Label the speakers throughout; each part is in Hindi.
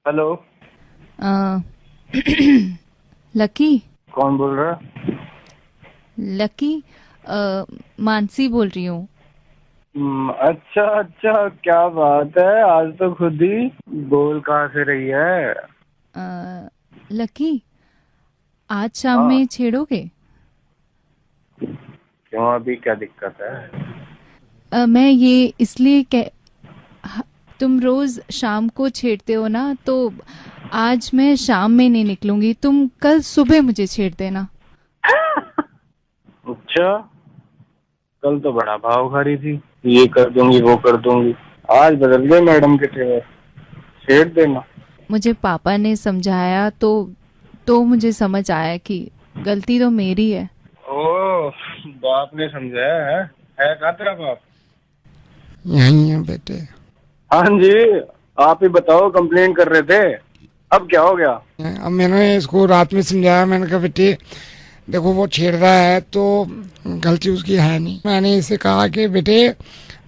Speaker 1: हेलो।
Speaker 2: अ, लकी।
Speaker 1: कौन बोल रहा है?
Speaker 2: लकी। मानसी बोल रही हूँ।
Speaker 1: अच्छा अच्छा, क्या बात है, आज तो खुद ही बोल कहाँ से रही है?
Speaker 2: लकी, आज शाम
Speaker 1: हाँ,
Speaker 2: में छेड़ोगे?
Speaker 1: क्यों, अभी क्या दिक्कत है?
Speaker 2: मैं ये इसलिए तुम रोज शाम को छेड़ते हो ना, तो आज मैं शाम में नहीं निकलूंगी, तुम कल सुबह मुझे छेड़ देना।
Speaker 1: अच्छा, कल तो बड़ा भाव खा रही थी, ये कर दूंगी वो कर दूंगी, आज बदल गए मैडम के तेवर, छेड़ देना।
Speaker 2: मुझे पापा ने समझाया तो मुझे समझ आया कि गलती तो मेरी है।
Speaker 1: ओ, बाप ने समझाया है कहाँ तेरा बाप?
Speaker 3: यही है बेटे।
Speaker 1: हाँ जी, आप ही बताओ, कंप्लेन कर रहे थे, अब क्या हो गया?
Speaker 3: अब मैंने इसको रात में समझाया, मैंने कहा बेटे देखो वो छेड़ रहा है तो गलती उसकी है नहीं। मैंने इसे कहा कि बेटे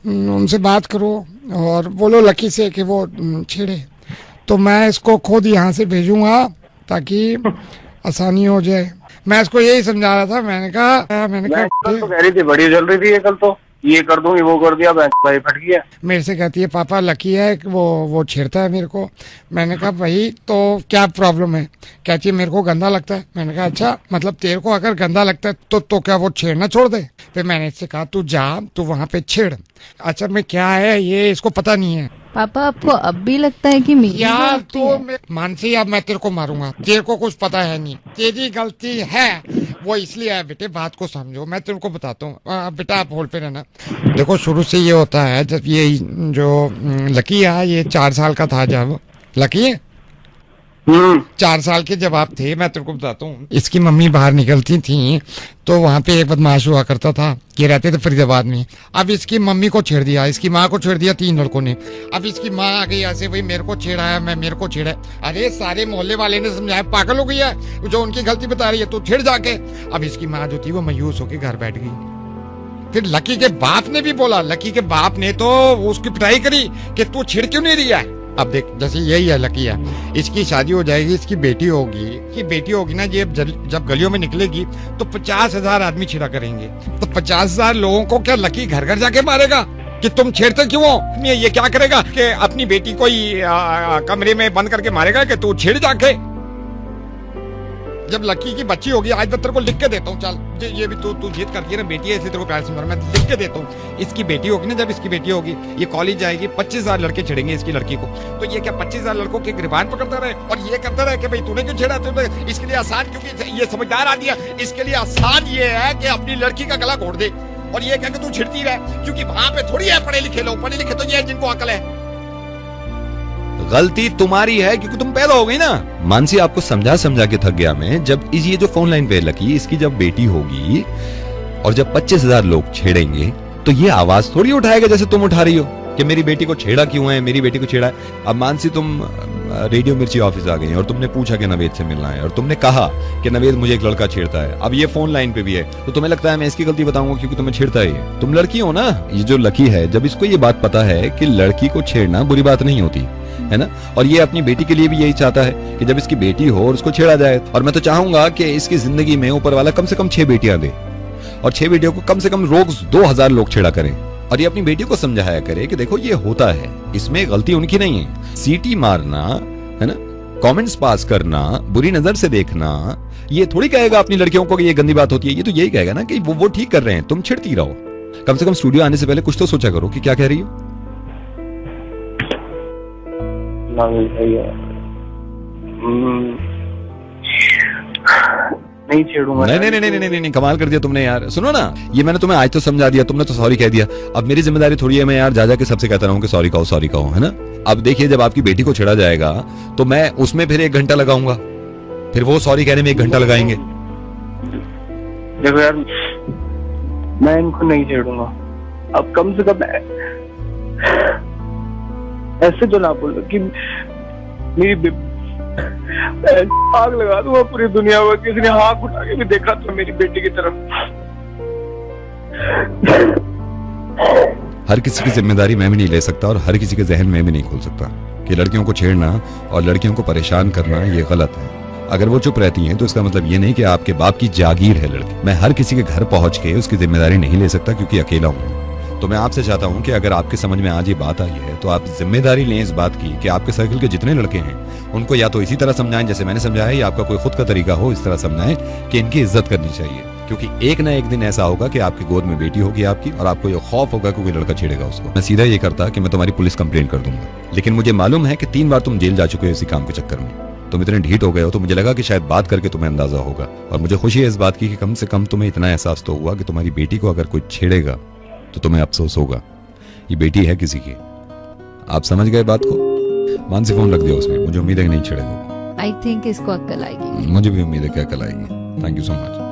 Speaker 3: उनसे बात करो और बोलो लकी से कि वो छेड़े, तो मैं इसको खुद यहाँ से भेजूंगा ताकि आसानी हो जाए। मैं इसको यही समझा रहा था। मैंने कहा
Speaker 1: कल तो कह रही थी, बड़ी जल रही थी ये, कल तो ये कर दूंगी वो कर दिया, भाई फट गया।
Speaker 3: मेरे से कहती है पापा लकी है कि वो छेड़ता है मेरे को। मैंने कहा भाई तो क्या प्रॉब्लम है? कहती है मेरे को गंदा लगता है। मैंने कहा अच्छा, मतलब तेरे को अगर गंदा लगता है तो क्या वो छेड़ना छोड़ दे? फिर मैंने इससे कहा तू जा, तू वहां पे छेड़। अच्छा में क्या है ये इसको पता नहीं है।
Speaker 2: पापा, आपको अब भी लगता है कि मेरी
Speaker 3: यार
Speaker 2: गलती
Speaker 3: तो
Speaker 2: है?
Speaker 3: मानसी अब मैं तेरे को मारूंगा, तेरे को कुछ पता है नहीं, तेरी गलती है वो इसलिए है। बेटे बात को समझो, मैं तेरे को बताता हूँ। बेटा आप होल्ड पे रहना। देखो शुरू से ये होता है, जब ये जो लकी है ये 4 साल का था, जब लकी 4 साल के जब आप थे, मैं तेरे को बताता हूँ, इसकी मम्मी बाहर निकलती थी तो वहां पे एक बदमाश हुआ करता था, ये रहते थे फरीदाबाद में। अब इसकी मम्मी को छेड़ दिया, इसकी माँ को छेड़ दिया, 3 लड़कों ने। अब इसकी माँ आ गई ऐसे, भाई मेरे को छेड़ा है, मेरे को छेड़ा है। अरे सारे मोहल्ले वाले ने समझाया, पागल हो गई है जो उनकी गलती बता रही है, तो छेड़ जाके। अब इसकी माँ जो थी वो मायूस होकर घर बैठ गई। फिर लकी के बाप ने भी बोला, लकी के बाप ने तो उसकी पिटाई करी कि तू छिड़ क्यों नहीं रही है। अब देख जैसे यही है लकी है, इसकी शादी हो जाएगी, इसकी बेटी होगी ना, ये जब गलियों में निकलेगी तो 50,000 आदमी छिड़ा करेंगे। तो 50,000 लोगों को क्या लकी घर घर जाके मारेगा कि तुम छेड़ते क्यों हो? ये क्या करेगा कि अपनी बेटी को ही कमरे में बंद करके मारेगा कि तू छेड़ जाके। जब लकी की बच्ची होगी, आज मैं तेरे को लिख के देता हूँ, चल ये भी तू जिद करती है ना, बेटी है इसलिए तेरे को प्यार से मैं लिख के देता हूँ। इसकी बेटी होगी ना, जब इसकी बेटी होगी, ये कॉलेज जाएगी, 25,000 लड़के छेड़ेंगे इसकी लड़की को। तो ये क्या 25,000 लड़कों के गिरबान पकड़ता रहे और ये करता रहे कि भाई तूने क्यों छेड़ा? तूने इसके लिए आसान, क्योंकि ये समझदार आदमी है, इसके लिए आसान ये है कि अपनी लड़की का गला घोट दे और ये कह के तू छिड़ती रहे, क्योंकि वहां पे थोड़ी है पढ़े लिखे लोग, पढ़े लिखे तो ये जिनको अकल है।
Speaker 4: गलती तुम्हारी है क्योंकि तुम पैदा हो गई ना। मानसी आपको समझा समझा के थक गया मैं। जब ये जो फोन लाइन पे लकी, इसकी जब बेटी होगी और जब 25,000 लोग छेड़ेंगे तो ये आवाज थोड़ी उठाएगा जैसे तुम उठा रही हो कि मेरी बेटी को छेड़ा क्यों है, मेरी बेटी को छेड़ा है। अब मानसी तुम रेडियो मिर्ची ऑफिस आ गई और तुमने पूछा कि नवेद से मिलना है और तुमने कहा कि नवेद मुझे एक लड़का छेड़ता है। अब ये फोन लाइन पे भी है तो तुम्हें लगता है मैं इसकी गलती बताऊंगा क्योंकि तुम्हें छेड़ता है? तुम लड़की हो ना। ये जो लकी है, जब इसको ये बात पता है कि लड़की को छेड़ना बुरी बात नहीं होती है ना, और ये अपनी बेटी के लिए भी यही चाहता है कि जब इसकी बेटी हो और उसको छेड़ा जाए। और मैं तो चाहूंगा कि इसकी जिंदगी में ऊपर वाला कम से कम 6 बेटियां दे और 6 बेटियों को कम से कम रोज 2,000 लोग छेड़ा करें और ये अपनी बेटी को समझाया करे कि देखो ये होता है, इसमें गलती उनकी नहीं है। सीटी मारना है ना, कमेंट्स पास करना, बुरी नजर से देखना, ये थोड़ी कहेगा अपनी लड़कियों को कि ये गंदी बात होती है। ये तो यही कहेगा ना कि वो ठीक कर रहे हैं, तुम छिड़ती रहो। कम से कम स्टूडियो आने से पहले कुछ तो सोचा करो कि क्या कह रही हो।
Speaker 1: नहीं छेड़ूंगा।
Speaker 4: नहीं, कमाल कर दिया तुमने यार। सुनो ना, ये मैंने तुम्हें आज तो समझा दिया, तुमने तो सॉरी कह दिया। अब मेरी जिम्मेदारी थोड़ी है मैं यार जा के सबसे कहता रहूं कि सॉरी कहो, है ना। अब देखिए जब आपकी बेटी को छेड़ा जाएगा तो मैं उसमें फिर 1 घंटा लगाऊंगा, फिर वो सॉरी कहने में 1 घंटा लगाएंगे।
Speaker 1: देखो यार, मैं इनको नहीं छेड़ूंगा। अब कम से कम ऐसे तो ना बोलो कि मेरी आग लगा दूंगा पूरी दुनिया में, किसी ने हाथ उठा के भी देखा तो मेरी बेटी की तरफ।
Speaker 4: हर किसी की जिम्मेदारी मैं भी नहीं ले सकता और हर किसी के जहन में भी नहीं खोल सकता कि लड़कियों को छेड़ना और लड़कियों को परेशान करना ये गलत है। अगर वो चुप रहती हैं तो इसका मतलब ये नहीं कि आपके बाप की जागीर है लड़की। मैं हर किसी के घर पहुंच के उसकी जिम्मेदारी नहीं ले सकता क्योंकि अकेला हूँ। तो मैं आपसे चाहता हूं कि अगर आपके समझ में आज ये बात आई है तो आप जिम्मेदारी लें इस बात की कि आपके सर्कल के जितने लड़के हैं उनको या तो इसी तरह समझाएं जैसे मैंने समझाया, या आपका कोई खुद का तरीका हो इस तरह समझाएं कि इनकी इज्जत करनी चाहिए। क्योंकि एक ना एक दिन ऐसा होगा कि आपकी गोद में बेटी होगी आपकी, और आपको ये खौफ होगा कि कोई लड़का छेड़ेगा उसको। मैं सीधा ये करता कि मैं तुम्हारी पुलिस कंप्लेंट कर दूंगा, लेकिन मुझे मालूम है कि 3 बार तुम जेल जा चुके हो इसी काम के चक्कर में। तुम इतने ढीठ हो गए हो तो मुझे लगा कि शायद बात करके तुम्हें अंदाजा होगा। और मुझे खुशी है इस बात की कि कम से कम तुम्हें इतना एहसास तो हुआ कि तुम्हारी बेटी को अगर कोई छेड़ेगा तो तुम्हें अफसोस होगा। ये बेटी है किसी की। आप समझ गए बात को? मानसी फोन रख दिया उसमें। मुझे उम्मीद है कि नहीं छेड़ेगा।
Speaker 2: आई थिंक इसको अक्ल आएगी।
Speaker 4: मुझे भी उम्मीद है कि अक्ल आएगी। Thank you so much.